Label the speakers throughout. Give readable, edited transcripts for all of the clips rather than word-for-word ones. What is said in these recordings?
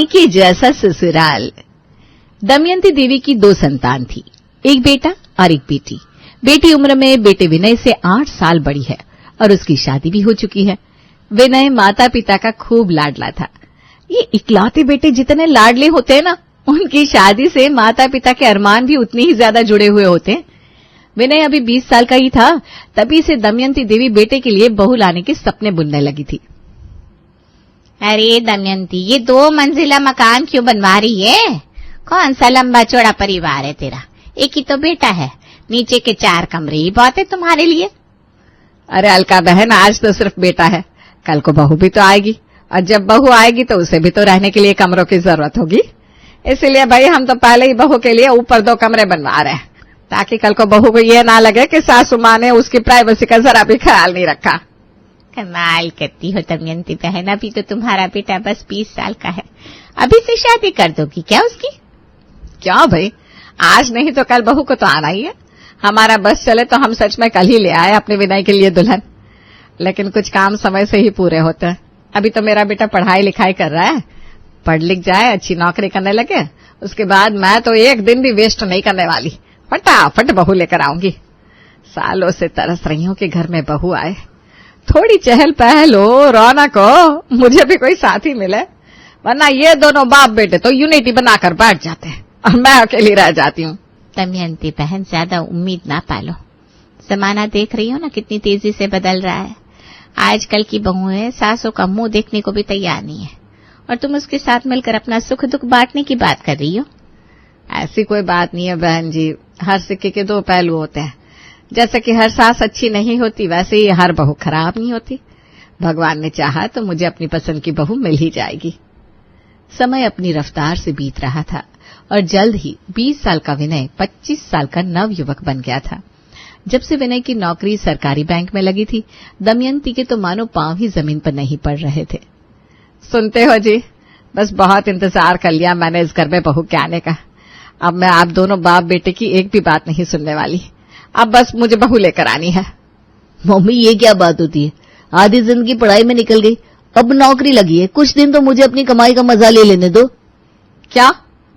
Speaker 1: के जैसा ससुराल। दमयंती देवी की 2 संतान थी, एक बेटा और एक बेटी। बेटी उम्र में बेटे विनय से 8 साल बड़ी है और उसकी शादी भी हो चुकी है। विनय माता पिता का खूब लाडला था। ये इकलौते बेटे जितने लाडले होते हैं ना, उनकी शादी से माता पिता के अरमान भी उतनी ही ज्यादा जुड़े हुए होते हैं। विनय अभी 20 साल का ही था, तभी से दमयंती देवी बेटे के लिए बहू लाने के सपने बुनने लगी थी।
Speaker 2: अरे दमयंती, ये 2 मंजिला मकान क्यों बनवा रही है? कौन सा लंबा चौड़ा परिवार है तेरा? एक ही तो बेटा है, नीचे के 4 कमरे ही बहुत है तुम्हारे लिए।
Speaker 1: अरे अलका बहन, आज तो सिर्फ बेटा है, कल को बहू भी तो आएगी, और जब बहू आएगी तो उसे भी तो रहने के लिए कमरों की जरूरत होगी। इसीलिए भाई हम तो पहले ही बहू के लिए ऊपर 2 कमरे बनवा रहे हैं, ताकि कल को बहू को ये ना लगे कि सासू माँ ने उसकी प्राइवेसी का जरा भी ख्याल नहीं रखा।
Speaker 2: कमाल करती हो दमयंती बहन, अभी तो तुम्हारा बेटा बस 20 साल का है, अभी से शादी कर दोगी क्या उसकी?
Speaker 1: क्यों भाई, आज नहीं तो कल बहू को तो आना ही है। हमारा बस चले तो हम सच में कल ही ले आए अपने विनय के लिए दुल्हन, लेकिन कुछ काम समय से ही पूरे होते हैं। अभी तो मेरा बेटा पढ़ाई लिखाई कर रहा है, पढ़ लिख जाए, अच्छी नौकरी करने लगे, उसके बाद मैं तो एक दिन भी वेस्ट नहीं करने वाली, फटाफट बहू लेकर आऊंगी। सालों से तरस रही हूं कि घर में बहू आए, थोड़ी चहल पहल हो, रौनक हो, मुझे भी कोई साथी मिले, वरना ये दोनों बाप बेटे तो यूनिटी बनाकर बैठ जाते हैं और मैं अकेली रह जाती हूँ।
Speaker 2: दमयंती बहन, ज्यादा उम्मीद ना पालो, जमाना देख रही हो ना कितनी तेजी से बदल रहा है। आजकल की बहुएं सासों का मुंह देखने को भी तैयार नहीं है, और तुम उसके साथ मिलकर अपना सुख दुख बांटने की बात कर रही हो।
Speaker 1: ऐसी कोई बात नहीं है बहन जी, हर सिक्के के 2 पहलू होते हैं। जैसे कि हर सास अच्छी नहीं होती, वैसे ही हर बहू खराब नहीं होती। भगवान ने चाहा तो मुझे अपनी पसंद की बहू मिल ही जाएगी। समय अपनी रफ्तार से बीत रहा था और जल्द ही 20 साल का विनय 25 साल का नवयुवक बन गया था। जब से विनय की नौकरी सरकारी बैंक में लगी थी, दमयंती के तो मानो पांव ही जमीन पर नहीं पड़ रहे थे। सुनते हो जी, बस बहुत इंतजार कर लिया मैंने इस घर में बहू के आने का। अब मैं आप दोनों बाप बेटे की एक भी बात नहीं सुनने वाली, अब बस मुझे बहू लेकर आनी है।
Speaker 3: मम्मी, ये क्या बात होती है? आधी जिंदगी पढ़ाई में निकल गई, अब नौकरी लगी है, कुछ दिन तो मुझे अपनी कमाई का मजा ले लेने दो।
Speaker 1: क्या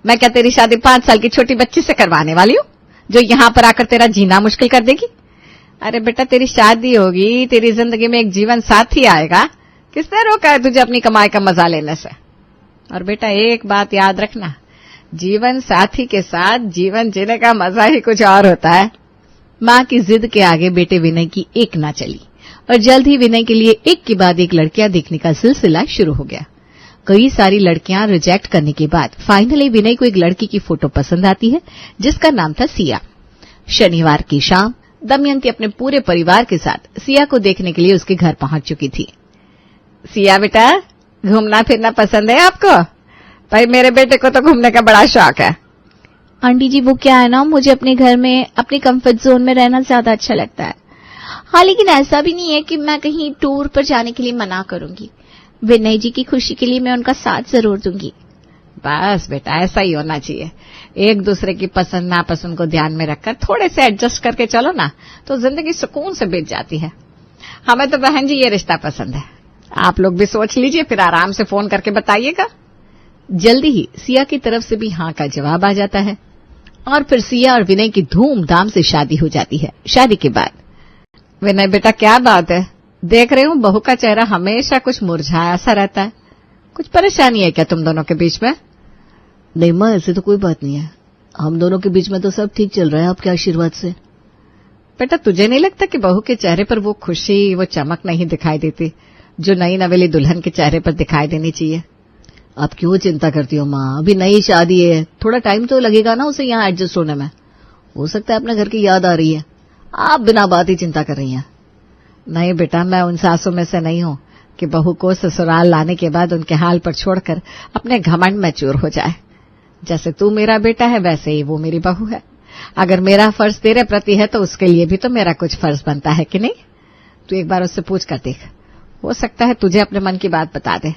Speaker 1: मैं क्या तेरी शादी 5 साल की छोटी बच्ची से करवाने वाली हूँ, जो यहाँ पर आकर तेरा जीना मुश्किल कर देगी? अरे बेटा, तेरी शादी होगी, तेरी जिंदगी में एक जीवन साथी आएगा, किसने रोका है तुझे अपनी कमाई का मजा लेने से? और बेटा एक बात याद रखना, जीवन साथी के साथ जीवन जीने का मजा ही कुछ और होता है। मां की जिद के आगे बेटे विनय की एक ना चली और जल्द ही विनय के लिए एक के बाद एक लड़कियां देखने का सिलसिला शुरू हो गया। कई सारी लड़कियां रिजेक्ट करने के बाद फाइनली विनय को एक लड़की की फोटो पसंद आती है, जिसका नाम था सिया। शनिवार की शाम दमयंती अपने पूरे परिवार के साथ सिया को देखने के लिए उसके घर पहुंच चुकी थी। सिया बेटा, घूमना फिरना पसंद है आपको? भाई मेरे बेटे को तो घूमने का बड़ा शौक है।
Speaker 4: आंटी जी, वो क्या है ना, मुझे अपने घर में अपने कंफर्ट जोन में रहना ज्यादा अच्छा लगता है। हाँ, लेकिन ऐसा भी नहीं है कि मैं कहीं टूर पर जाने के लिए मना करूंगी। विनय जी की खुशी के लिए मैं उनका साथ जरूर दूंगी।
Speaker 1: बस बेटा, ऐसा ही होना चाहिए। एक दूसरे की पसंद नापसंद को ध्यान में रखकर थोड़े से एडजस्ट करके चलो ना, तो जिंदगी सुकून से बीत जाती है। हमें तो बहन जी ये रिश्ता पसंद है। आप लोग भी सोच लीजिए, फिर आराम से फोन करके बताइएगा। जल्दी ही सिया की तरफ से भी हाँ का जवाब आ जाता है और फिर सिया और विनय की धूमधाम से शादी हो जाती है। शादी के बाद विनय बेटा, क्या बात है, देख रही हूँ बहू का चेहरा हमेशा कुछ मुरझाया सा रहता है, कुछ परेशानी है क्या तुम दोनों के बीच में?
Speaker 3: नहीं माँ, ऐसे तो कोई बात नहीं है, हम दोनों के बीच में तो सब ठीक चल रहा है आपके आशीर्वाद से।
Speaker 1: बेटा, तुझे नहीं लगता कि बहू के चेहरे पर वो खुशी, वो चमक नहीं दिखाई देती जो नई नवेली दुल्हन के चेहरे पर दिखाई देनी चाहिए?
Speaker 3: आप क्यों चिंता करती हो माँ, अभी नई शादी है, थोड़ा टाइम तो लगेगा ना उसे यहाँ एडजस्ट होने में। हो सकता है अपने घर की याद आ रही है, आप बिना बात ही चिंता कर रही हैं।
Speaker 1: नहीं बेटा, मैं उन सासों में से नहीं हूँ कि बहू को ससुराल लाने के बाद उनके हाल पर छोड़कर अपने घमंड में चूर हो जाए। जैसे तू मेरा बेटा है, वैसे ही वो मेरी बहू है। अगर मेरा फर्ज तेरे प्रति है तो उसके लिए भी तो मेरा कुछ फर्ज बनता है कि नहीं? तू एक बार उससे पूछ कर देख, हो सकता है तुझे अपने मन की बात बता दे।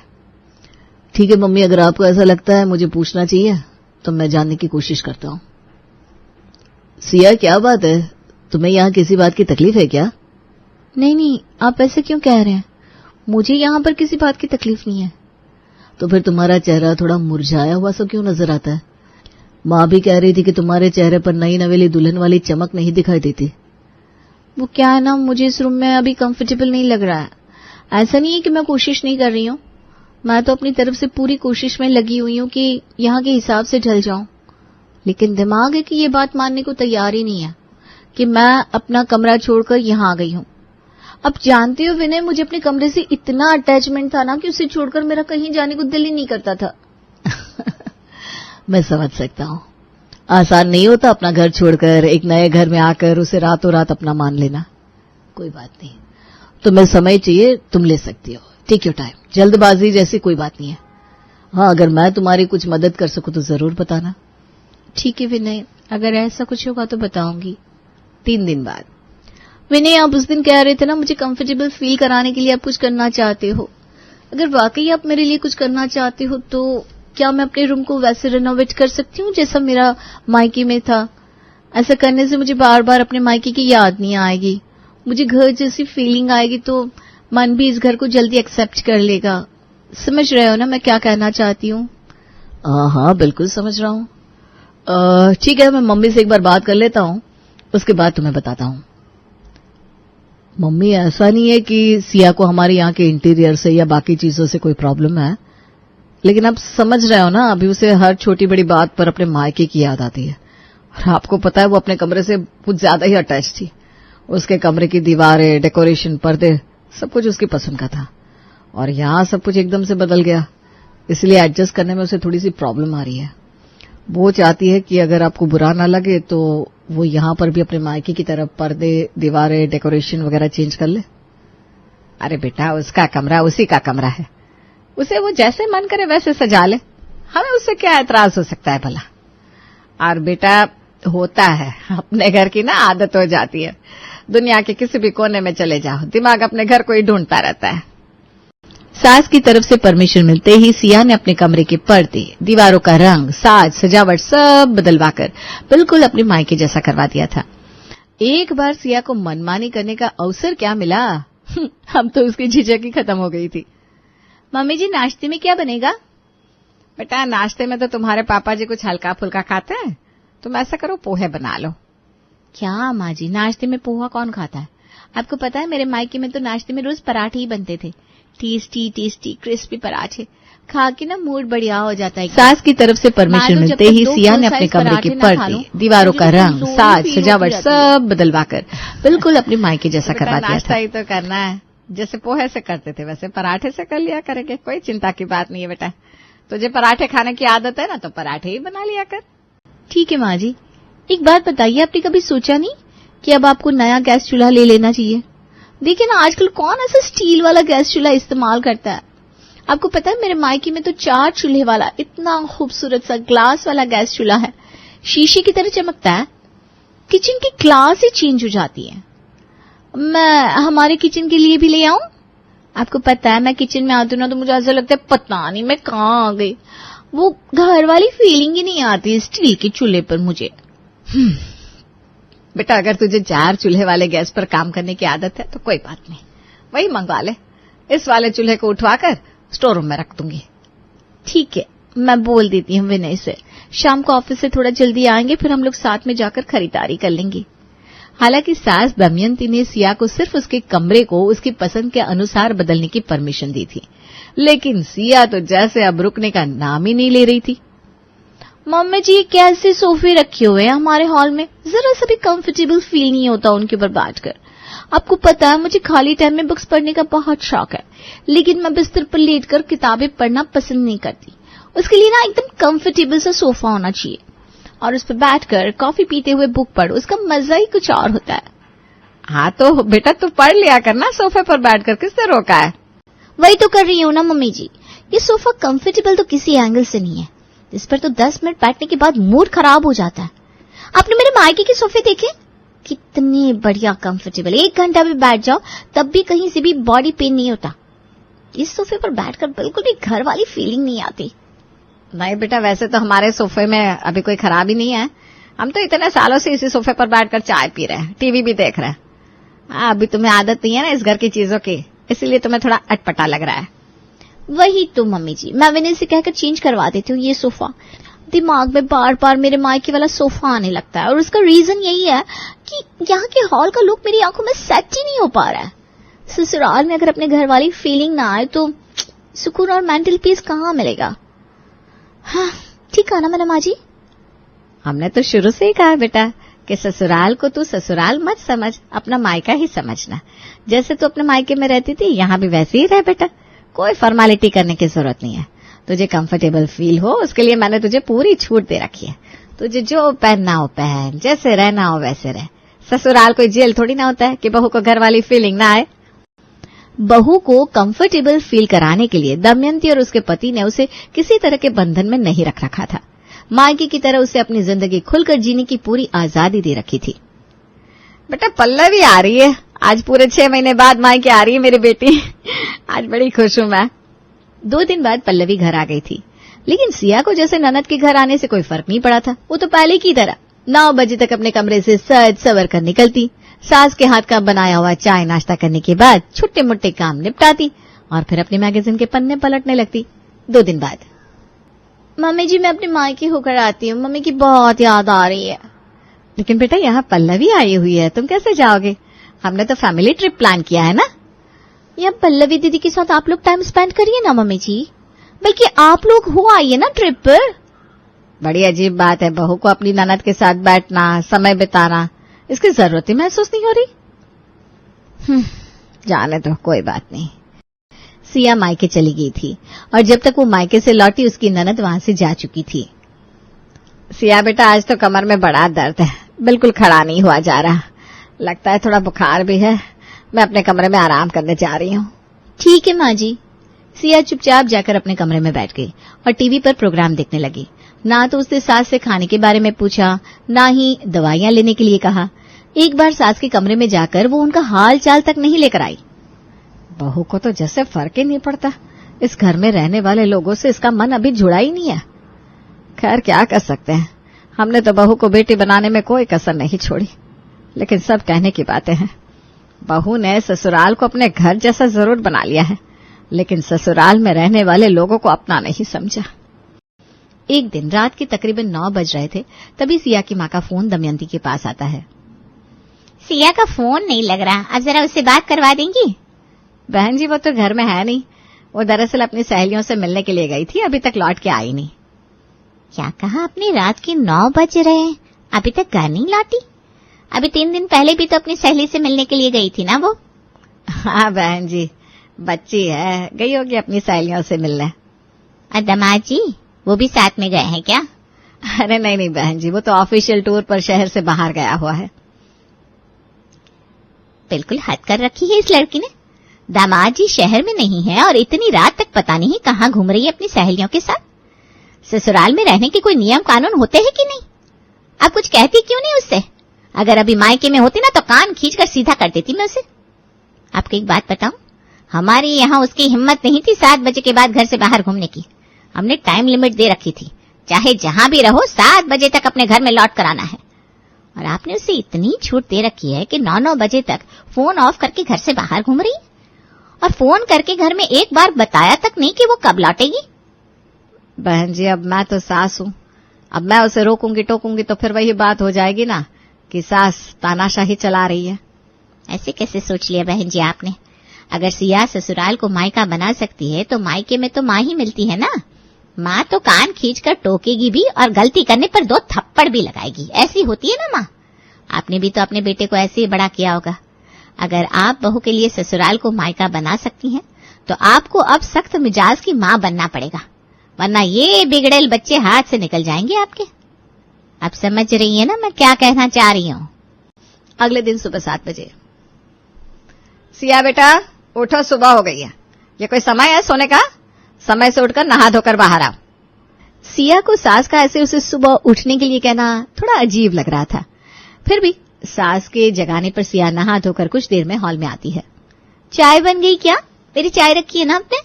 Speaker 3: ठीक है मम्मी, अगर आपको ऐसा लगता है मुझे पूछना चाहिए तो मैं जानने की कोशिश करता हूँ। सिया, क्या बात है, तुम्हें यहाँ किसी बात की तकलीफ है क्या?
Speaker 4: नहीं नहीं, आप ऐसे क्यों कह रहे हैं, मुझे यहाँ पर किसी बात की तकलीफ नहीं है।
Speaker 3: तो फिर तुम्हारा चेहरा थोड़ा मुरझाया हुआ सा क्यों नजर आता है? माँ भी कह रही थी कि तुम्हारे चेहरे पर नई नवेली दुल्हन वाली चमक नहीं दिखाई देती।
Speaker 4: वो क्या है ना, मुझे इस रूम में अभी कंफर्टेबल नहीं लग रहा है। ऐसा नहीं है कि मैं कोशिश नहीं कर रही हूँ, मैं तो अपनी तरफ से पूरी कोशिश में लगी हुई हूँ कि यहाँ के हिसाब से ढल जाऊं, लेकिन दिमाग है कि ये बात मानने को तैयार ही नहीं है कि मैं अपना कमरा छोड़कर यहाँ आ गई हूँ। अब जानते हो विनय, मुझे अपने कमरे से इतना अटैचमेंट था ना कि उसे छोड़कर मेरा कहीं जाने को दिल ही नहीं करता था।
Speaker 3: मैं समझ सकता हूँ, आसान नहीं होता अपना घर छोड़कर एक नए घर में आकर उसे रातों रात अपना मान लेना। कोई बात नहीं, तुम्हें समय चाहिए, तुम ले सकती हो, टेक योर टाइम, जल्दबाजी जैसी कोई बात नहीं है। हाँ, अगर मैं तुम्हारी कुछ मदद कर सकूं तो जरूर बताना।
Speaker 4: ठीक है विनय, अगर ऐसा कुछ होगा तो बताऊंगी।
Speaker 1: 3 दिन बाद।
Speaker 4: विनय, आप उस दिन कह रहे थे ना मुझे कंफर्टेबल फील कराने के लिए आप कुछ करना चाहते हो। अगर वाकई आप मेरे लिए कुछ करना चाहते हो तो क्या मैं अपने रूम को वैसे रिनोवेट कर सकती हूँ जैसा मेरा मायके में था? ऐसा करने से मुझे बार बार अपने मायके की याद नहीं आएगी, मुझे घर जैसी फीलिंग आएगी, तो मन भी इस घर को जल्दी एक्सेप्ट कर लेगा। समझ रहे हो ना मैं क्या कहना चाहती हूँ?
Speaker 3: हाँ, बिल्कुल समझ रहा हूँ। ठीक है, मैं मम्मी से एक बार बात कर लेता हूँ, उसके बाद तुम्हें बताता हूँ। मम्मी, ऐसा नहीं है कि सिया को हमारे यहाँ के इंटीरियर से या बाकी चीजों से कोई प्रॉब्लम है, लेकिन आप समझ रहे हो ना, अभी उसे हर छोटी बड़ी बात पर अपने मायके की याद आती है। और आपको पता है वो अपने कमरे से कुछ ज्यादा ही अटैच थी। उसके कमरे की दीवारें, डेकोरेशन, पर्दे, सब कुछ उसकी पसंद का था, और यहाँ सब कुछ एकदम से बदल गया, इसलिए एडजस्ट करने में उसे थोड़ी सी प्रॉब्लम आ रही है। वो चाहती है कि अगर आपको बुरा ना लगे तो वो यहाँ पर भी अपने मायके की तरफ पर्दे, दीवारें, डेकोरेशन वगैरह चेंज कर ले।
Speaker 1: अरे बेटा, उसका कमरा उसी का कमरा है, उसे वो जैसे मन करे वैसे सजा ले, हमें उससे क्या एतराज हो सकता है भला। और बेटा, होता है, अपने घर की ना आदत हो जाती है, दुनिया के किसी भी कोने में चले जाओ, दिमाग अपने घर को ही ढूंढता रहता है।
Speaker 2: सास की तरफ से परमिशन मिलते ही सिया ने अपने कमरे के पर्दे, दीवारों का रंग, साज, सजावट सब बदलवाकर बिल्कुल अपने मायके जैसा करवा दिया था। एक बार सिया को मनमानी करने का अवसर क्या मिला, हम तो उसकी झिझक ही खत्म हो गई थी।
Speaker 4: मम्मी जी, नाश्ते में क्या बनेगा?
Speaker 1: बेटा, नाश्ते में तो तुम्हारे पापा जी कुछ हल्का फुल्का खाते हैं, तुम ऐसा करो पोहे बना लो।
Speaker 4: क्या माँ जी, नाश्ते में पोहा कौन खाता है? आपको पता है मेरे मायके में तो नाश्ते में रोज पराठे ही बनते थे, टेस्टी टेस्टी क्रिस्पी पराठे, खा के ना मूड बढ़िया हो जाता है।
Speaker 2: सास की तरफ से परमिशन मिलते ही सिया ने अपने कमरे के पर्दे, दीवारों का रंग, साज, सजावट सब बदलवाकर बिल्कुल अपने मायके जैसा करवा दिया
Speaker 1: नाश्ता
Speaker 2: था।
Speaker 1: ही तो करना है, जैसे पोहे से करते थे वैसे पराठे से कर लिया करेंगे, कोई चिंता की बात नहीं है बेटा। तुझे पराठे खाने की आदत है ना, तो पराठे ही बना लिया कर।
Speaker 4: ठीक है माँ जी। एक बात बताइए, आपने कभी सोचा नहीं कि अब आपको नया गैस चूल्हा ले लेना चाहिए? देखिए ना, आजकल कौन ऐसा स्टील वाला गैस चूल्हा इस्तेमाल करता है? आपको पता है मेरे मायके में तो 4 चूल्हे वाला इतना खूबसूरत सा ग्लास वाला गैस चूल्हा है, शीशे की तरह चमकता है, किचन की क्लास ही चेंज हो जाती है। मैं हमारे किचन के लिए भी ले आऊं? आपको पता है मैं किचन में आती हूँ ना तो मुझे ऐसा लगता है पता नहीं मैं कहाँ आ गई, वो घर वाली फीलिंग ही नहीं आती स्टील के चूल्हे पर मुझे।
Speaker 1: बेटा, अगर तुझे 4 चूल्हे वाले गैस पर काम करने की आदत है तो कोई बात नहीं, वही मंगवा ले। इस वाले चूल्हे को उठवाकर स्टोर रूम में रख दूंगी।
Speaker 4: ठीक है, मैं बोल देती हूँ विनय से, शाम को ऑफिस से थोड़ा जल्दी आएंगे, फिर हम लोग साथ में जाकर खरीदारी कर लेंगे।
Speaker 2: हालांकि सास दमयंती ने सिया को सिर्फ उसके कमरे को उसकी पसंद के अनुसार बदलने की परमिशन दी थी, लेकिन सिया तो जैसे अब रुकने का नाम ही नहीं ले रही थी।
Speaker 4: मम्मी जी, कैसे सोफे रखे हुए हैं हमारे हॉल में, जरा सा भी कंफर्टेबल फील नहीं होता उनके ऊपर बैठकर। आपको पता है मुझे खाली टाइम में बुक्स पढ़ने का बहुत शौक है, लेकिन मैं बिस्तर पर लेटकर किताबें पढ़ना पसंद नहीं करती। उसके लिए ना एकदम कंफर्टेबल सा सोफा होना चाहिए, और उस पर बैठकर कॉफी पीते हुए बुक पढ़ो, उसका मजा ही कुछ और होता है।
Speaker 1: हाँ तो बेटा, तू पढ़ लिया करना सोफे पर बैठकर, किसने रोका है?
Speaker 4: वही तो कर रही हूँ ना मम्मी जी। ये सोफा कंफर्टेबल तो किसी एंगल से नहीं है, इस पर तो 10 मिनट बैठने के बाद मूड खराब हो जाता है। आपने मेरे मायके के सोफे देखे, कितने बढ़िया कंफर्टेबल, 1 घंटा भी बैठ जाओ तब भी कहीं से भी बॉडी पेन नहीं होता। इस सोफे पर बैठकर बिल्कुल भी घर वाली फीलिंग नहीं आती।
Speaker 1: नहीं बेटा, वैसे तो हमारे सोफे में अभी कोई खराबी नहीं है, हम तो इतने सालों से इसी सोफे पर बैठकर चाय पी रहे हैं, टीवी भी देख रहे हैं। अभी तुम्हें आदत नहीं है ना इस घर की चीजों की, इसीलिए तुम्हें थोड़ा अटपटा लग रहा है।
Speaker 4: वही तो मम्मी जी, मैं विनय से कहकर चेंज करवा देती हूँ ये सोफा। दिमाग में बार बार मेरे मायके वाला सोफा आने लगता है और उसका रीजन यही है कि यहाँ के हॉल का लुक मेरी आंखों में सेट ही नहीं हो पा रहा है। ससुराल में अगर अपने घर वाली फीलिंग ना आए तो सुकून और मेंटल पीस कहाँ मिलेगा। हाँ ठीक है ना मैडम माँ जी?
Speaker 1: हमने तो शुरू से ही कहा बेटा कि ससुराल को तू ससुराल मत समझ, अपना मायका ही समझना। जैसे तू अपने मायके में रहती थी यहाँ भी वैसे ही रह बेटा, कोई फॉर्मेलिटी करने की जरूरत नहीं है। तुझे कंफर्टेबल फील हो उसके लिए मैंने तुझे पूरी छूट दे रखी है। तुझे जो पहनना हो पहन, जैसे रहना हो वैसे रह। ससुराल कोई जेल थोड़ी ना होता है कि बहू को घर वाली फीलिंग ना आए।
Speaker 4: बहू को कंफर्टेबल फील कराने के लिए दमयंती और उसके पति ने उसे किसी तरह के बंधन में नहीं रखा था। मायके की तरह उसे अपनी जिंदगी खुलकर जीने की पूरी आजादी दे रखी थी।
Speaker 1: बेटा पल्लवी आ रही है आज, पूरे 6 महीने बाद मायके आ रही है मेरी बेटी। आज बड़ी खुश हूं मैं।
Speaker 4: 2 दिन बाद पल्लवी घर आ गई थी, लेकिन सिया को जैसे ननद के घर आने से कोई फर्क नहीं पड़ा था। वो तो पहले की तरह 9 बजे तक अपने कमरे से सज सवर कर निकलती, सास के हाथ का बनाया हुआ चाय नाश्ता करने के बाद छोटे मोटे काम निपटाती और फिर अपने मैगजीन के पन्ने पलटने लगती। 2 दिन बाद, मम्मी जी मैं अपने मायके होकर आती हूँ, मम्मी की बहुत याद आ रही है।
Speaker 1: लेकिन बेटा यहाँ पल्लवी आई हुई है, तुम कैसे जाओगे? हमने तो फैमिली ट्रिप प्लान किया है ना।
Speaker 4: या पल्लवी दीदी के साथ आप लोग टाइम स्पेंड करिए ना मम्मी जी, बल्कि आप लोग हो आइए ना ट्रिप पर।
Speaker 1: बड़ी अजीब बात है बहू को अपनी ननद के साथ बैठना, समय बिताना, इसकी जरूरत ही महसूस नहीं हो रही। जाने दो, कोई बात नहीं।
Speaker 4: सिया मायके चली गई थी और जब तक वो मायके से लौटी उसकी ननद वहां से जा चुकी थी।
Speaker 1: सिया बेटा आज तो कमर में बड़ा दर्द है, बिल्कुल खड़ा नहीं हुआ जा रहा, लगता है थोड़ा बुखार भी है। मैं अपने कमरे में आराम करने जा रही हूँ।
Speaker 4: ठीक है माँ जी। सिया चुपचाप जाकर अपने कमरे में बैठ गई और टीवी पर प्रोग्राम देखने लगी। ना तो उसने सास से खाने के बारे में पूछा, ना ही दवाइयां लेने के लिए कहा। एक बार सास के कमरे में जाकर वो उनका हाल चाल तक नहीं लेकर आई।
Speaker 1: बहू को तो जैसे फर्क ही नहीं पड़ता, इस घर में रहने वाले लोगों से इसका मन अभी जुड़ा ही नहीं है। खैर क्या कर सकते हैं, हमने तो बहू को बेटी बनाने में कोई कसर नहीं छोड़ी, लेकिन सब कहने की बातें हैं। बहू ने ससुराल को अपने घर जैसा जरूर बना लिया है, लेकिन ससुराल में रहने वाले लोगों को अपना नहीं समझा।
Speaker 4: एक दिन रात के तकरीबन 9 बज रहे थे, तभी सिया की माँ का फोन दमयंती के पास आता है।
Speaker 2: सिया का फोन नहीं लग रहा, अब जरा उससे बात करवा देंगी?
Speaker 1: बहन जी वो तो घर में है नहीं, वो दरअसल अपनी सहेलियों से मिलने के लिए गई थी, अभी तक लौट के आई नहीं।
Speaker 2: क्या कहा आपने? रात के 9 बज रहे हैं, अभी तक घर नहीं लौटी? अभी 3 दिन पहले भी तो अपनी सहेली से मिलने के लिए गई थी ना वो।
Speaker 1: हाँ बहन जी, बच्ची है, गई होगी अपनी सहेलियों से मिलने।
Speaker 2: और दामाद जी वो भी साथ में गए हैं क्या?
Speaker 1: अरे नहीं नहीं बहन जी, वो तो ऑफिशियल टूर पर शहर से बाहर गया हुआ है।
Speaker 2: बिल्कुल हद कर रखी है इस लड़की ने। दामाद जी शहर में नहीं है और इतनी रात तक पता नहीं कहाँ घूम रही है अपनी सहेलियों के साथ। ससुराल में रहने के कोई नियम कानून होते हैं कि नहीं? आप कुछ कहती क्यों नहीं उससे? अगर अभी मायके में होती ना तो कान खींचकर सीधा कर देती मैं उसे। आपको एक बात बताऊं, हमारे यहाँ उसकी हिम्मत नहीं थी 7 बजे के बाद घर से बाहर घूमने की। हमने टाइम लिमिट दे रखी थी, चाहे जहां भी रहो 7 बजे तक अपने घर में लौट कर आना है। और आपने उसे इतनी छूट दे रखी है कि 9-9 बजे तक फोन ऑफ करके घर से बाहर घूम रही, और फोन करके घर में एक बार बताया तक नहीं कि वो कब लौटेगी।
Speaker 1: बहन जी अब मैं तो सास हूँ, अब मैं उसे रोकूंगी टोकूंगी तो फिर वही बात हो जाएगी ना कि सास तानाशाही चला रही है।
Speaker 2: ऐसे कैसे सोच लिया बहन जी आपने? अगर सिया ससुराल को मायका बना सकती है तो मायके में तो माँ ही मिलती है ना। माँ तो कान खींचकर टोकेगी भी और गलती करने पर 2 थप्पड़ भी लगाएगी, ऐसी होती है ना माँ। आपने भी तो अपने बेटे को ऐसे ही बड़ा किया होगा। अगर आप बहू के लिए ससुराल को मायका बना सकती हैं तो आपको अब सख्त मिजाज की माँ बनना पड़ेगा, वरना ये बिगड़ेल बच्चे हाथ से निकल जाएंगे आपके। आप समझ रही है ना मैं क्या कहना चाह रही हूँ?
Speaker 1: अगले दिन सुबह 7 बजे, सिया बेटा उठो, सुबह हो गई है, ये कोई समय है सोने का? समय से उठकर नहा धोकर बाहर आओ।
Speaker 4: सिया को सास का ऐसे उसे सुबह उठने के लिए कहना थोड़ा अजीब लग रहा था, फिर भी सास के जगाने पर सिया नहा धोकर कुछ देर में हॉल में आती है। चाय बन गई क्या? मेरी चाय रखी है ना आपने?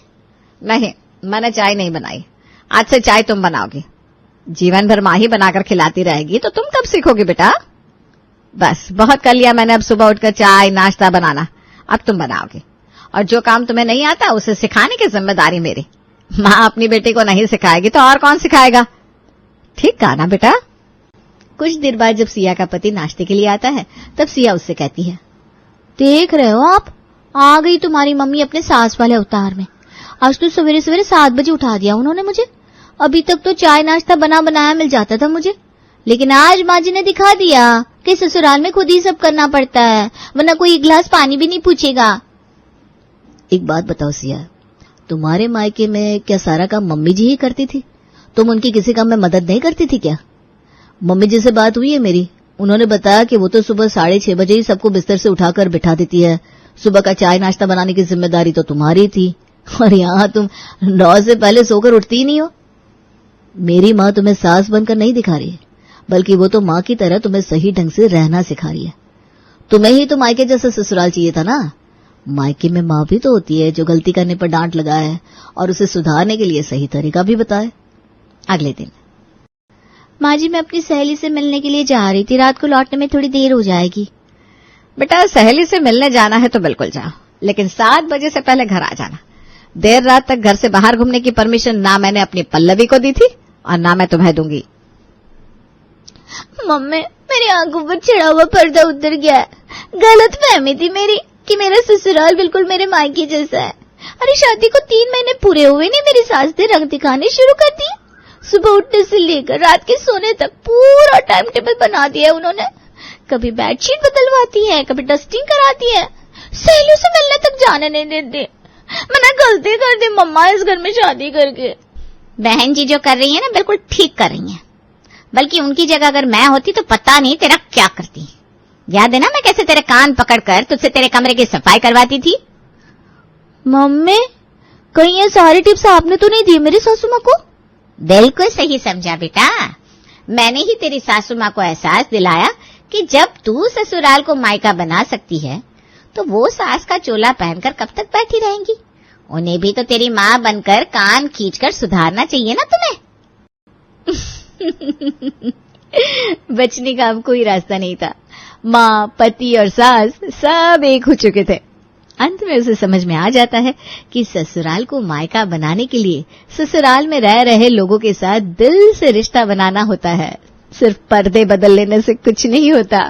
Speaker 1: नहीं, मैंने चाय नहीं बनाई, आज से चाय तुम बनाओगी। जीवन भर माँ ही बनाकर खिलाती रहेगी तो तुम कब सीखोगी बेटा? बस बहुत कर लिया मैंने अब सुबह उठकर चाय नाश्ता बनाना, अब तुम बनाओगी। और जो काम तुम्हें नहीं आता उसे सिखाने की जिम्मेदारी मेरी। माँ अपनी बेटी को नहीं सिखाएगी तो और कौन सिखाएगा? ठीक कहा ना बेटा?
Speaker 4: कुछ देर बाद जब सिया का पति नाश्ते के लिए आता है तब सिया उससे कहती है, देख रहे हो आप, आ गई तुम्हारी मम्मी अपने सास वाले अवतार में। आज तो सवेरे सवेरे 7 बजे उठा दिया उन्होंने मुझे। अभी तक तो चाय नाश्ता बना बनाया मिल जाता था मुझे, लेकिन आज माँ जी ने दिखा दिया कि ससुराल में खुद ही सब करना पड़ता है, वरना कोई एक गिलास पानी भी नहीं पूछेगा।
Speaker 3: एक बात बताओ सिया, तुम्हारे मायके में क्या सारा काम मम्मी जी ही करती थी? तुम उनकी किसी काम में मदद नहीं करती थी क्या? मम्मी जी से बात हुई है मेरी, उन्होंने बताया कि वो तो सुबह 6:30 बजे ही सबको बिस्तर से उठाकर बिठा देती है। सुबह का चाय नाश्ता बनाने की जिम्मेदारी तो तुम्हारी थी, और यहाँ तुम 9 से पहले सोकर उठती ही नहीं हो। मेरी माँ तुम्हें सास बनकर नहीं दिखा रही है, बल्कि वो तो माँ की तरह तुम्हें सही ढंग से रहना सिखा रही है। तुम्हें ही तो मायके जैसा ससुराल चाहिए था ना। मायके में माँ भी तो होती है जो गलती करने पर डांट लगाए और उसे सुधारने के लिए सही तरीका भी बताए।
Speaker 1: अगले दिन,
Speaker 4: माँ जी मैं अपनी सहेली से मिलने के लिए जा रही थी, रात को लौटने में थोड़ी देर हो जाएगी।
Speaker 1: बेटा सहेली से मिलने जाना है तो बिल्कुल जाओ, लेकिन 7 बजे से पहले घर आ जाना। देर रात तक घर से बाहर घूमने की परमिशन ना मैंने अपनी पल्लवी को दी थी और ना मैं तुम्हें दूंगी।
Speaker 4: मम्मी मेरी आंखों पर चढ़ा हुआ पर्दा उतर गया है। गलत फहमी थी मेरी कि मेरा ससुराल बिल्कुल मेरे मायके जैसा है। अरे शादी को 3 महीने पूरे हुए नहीं, मेरी सास ने रंग दिखाने शुरू कर दिए। सुबह उठने से लेकर रात के सोने तक पूरा टाइम टेबल बना दिया है उन्होंने। कभी बेडशीट बदलवाती है, कभी डस्टिंग कराती है, सहेलियों से मिलने तक जाने नहीं देती। मैंने गलती कर दी मम्मा इस घर में शादी करके।
Speaker 2: बहन जी जो कर रही है ना बिल्कुल ठीक कर रही है, बल्कि उनकी जगह अगर मैं होती तो पता नहीं तेरा क्या करती। याद है ना मैं कैसे तेरे कान पकड़कर तुझसे तेरे कमरे की सफाई करवाती थी?
Speaker 4: मम्मी कहीं ये सारी टिप्स आपने तो नहीं दी मेरी सासू माँ को?
Speaker 2: बिल्कुल सही समझा बेटा, मैंने ही तेरी सासू माँ को एहसास दिलाया कि जब तू ससुराल को मायका बना सकती है तो वो सास का चोला पहनकर कब तक बैठी रहेंगी? उन्हें भी तो तेरी माँ बनकर कान खींचकर सुधारना चाहिए ना तुम्हें।
Speaker 4: बचने का अब कोई रास्ता नहीं था। माँ, पति और सास सब एक हो चुके थे। अंत में उसे समझ में आ जाता है कि ससुराल को मायका बनाने के लिए ससुराल में रह रहे लोगों के साथ दिल से रिश्ता बनाना होता है, सिर्फ पर्दे बदल लेने से कुछ नहीं होता।